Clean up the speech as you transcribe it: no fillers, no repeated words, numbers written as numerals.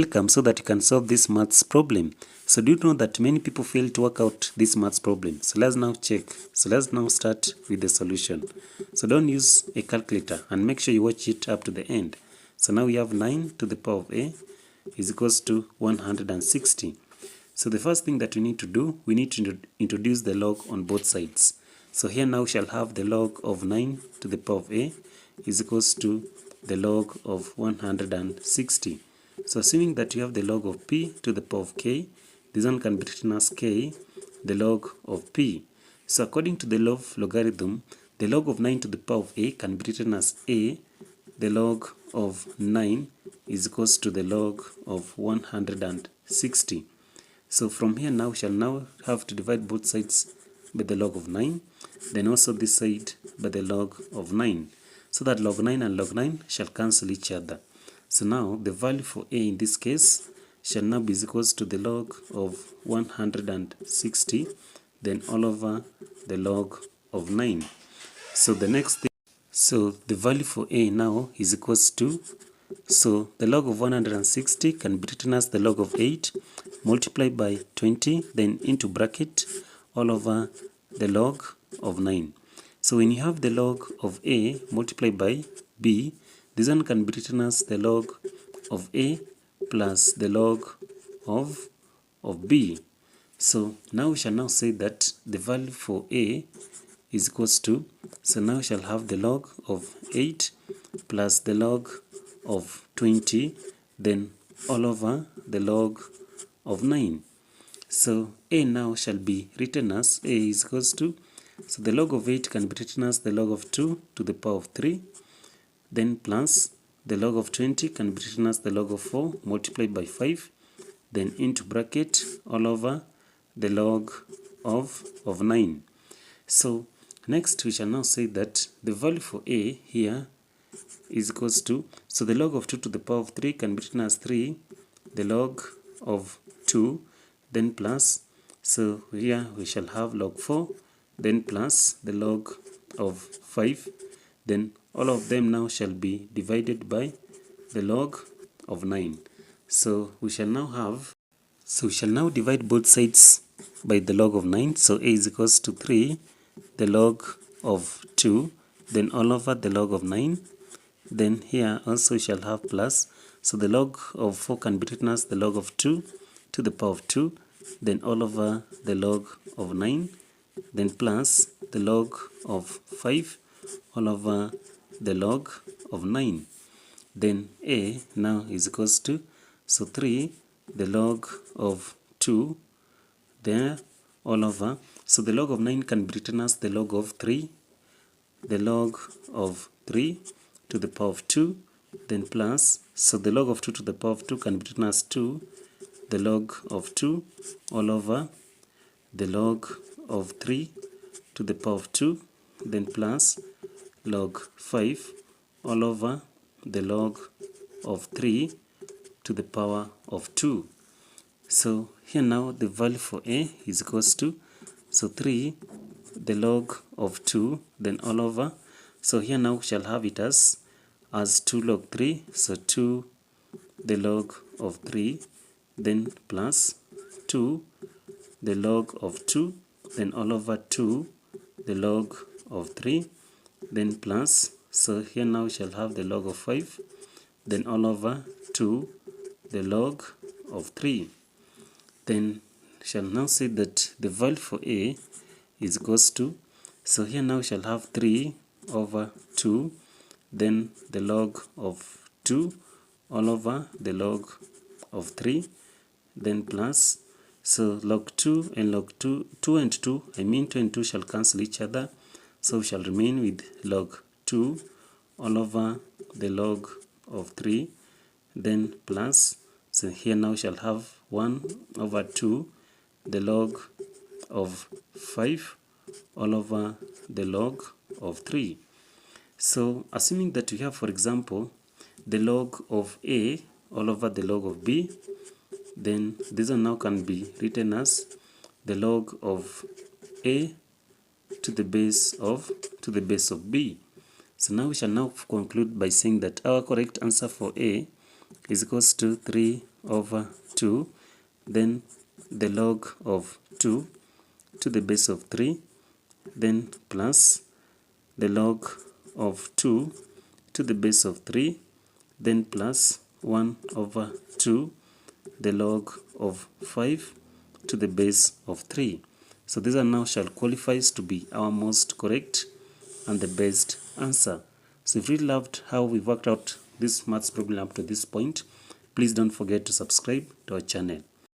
welcome so that you can solve this maths problem. So do you know that many people fail to work out this maths problem? So let's now check. So let's now start with the solution. So don't use a calculator and make sure you watch it up to the end. So now we have 9 to the power of a is equals to 160. So the first thing that we need to do, we need to introduce the log on both sides. So here now we shall have the log of 9 to the power of a is equals to the log of 160. So assuming that you have the log of p to the power of k, this one can be written as k, the log of p. So according to the law of logarithm, the log of 9 to the power of a can be written as a, the log of 9 is equals to the log of 160. So from here now we shall now have to divide both sides by the log of 9, then also this side by the log of 9. So that log 9 and log 9 shall cancel each other. So now the value for a in this case shall now be equals to the log of 160, then all over the log of 9. So the next thing, so the value for a now is equals to, so the log of 160 can be written as the log of 8 multiplied by 20, then into bracket all over the log of 9. So when you have the log of a multiplied by b, this one can be written as the log of a plus the log of b. So now we shall now say that the value for a is equals to, so now we shall have the log of 8 plus the log of 20, then all over the log of 9. So a now shall be written as a is equals to, so the log of 8 can be written as the log of 2 to the power of 3, then plus the log of 20 can be written as the log of 4 multiplied by 5, then into bracket all over the log of 9. So next we shall now say that the value for a here is equals to, so the log of 2 to the power of 3 can be written as 3, the log of 2, then plus, so here we shall have log 4, then plus the log of 5, then all of them now shall be divided by the log of 9. So we shall now have, so we shall now divide both sides by the log of 9. So a is equals to 3, the log of 2, then all over the log of 9. Then here also we shall have plus, so the log of 4 can be written as the log of 2 to the power of 2, then all over the log of 9, then plus the log of 5 all over the log of 9. Then a now is equals to, so 3, the log of 2 there all over, so the log of 9 can be written as the log of 3, the log of 3 to the power of 2, then plus, so the log of 2 to the power of 2 can be written as 2, the log of 2 all over the log of 3 to the power of 2, then plus log 5 all over the log of 3 to the power of 2. So here now the value for a is equals to, so 3, the log of 2, then all over, so here now we shall have it as 2 log 3, so 2 the log of 3, then plus 2 the log of 2, then all over 2 the log of 3, then plus, so here now we shall have the log of 5, then all over 2 the log of 3. Then shall now say that the value for a is equals to, so here now we shall have 3 over 2, then the log of 2 all over the log of 3, then plus, so log 2 and log 2, 2 and 2, I mean 2 and 2 shall cancel each other, so we shall remain with log 2 all over the log of 3, then plus, so here now we shall have 1 over 2, the log of 5 all over the log of 3. So assuming that we have, for example, the log of a all over the log of b, then this one now can be written as the log of a to the base of b. So now we shall now conclude by saying that our correct answer for a is equals to 3 over 2, then the log of 2 to the base of 3, then plus the log of 2 to the base of 3, then plus 1 over 2, the log of 5 to the base of 3. So these are now shall qualifies to be our most correct and the best answer. So if you really loved how we worked out this maths problem up to this point, please don't forget to subscribe to our channel.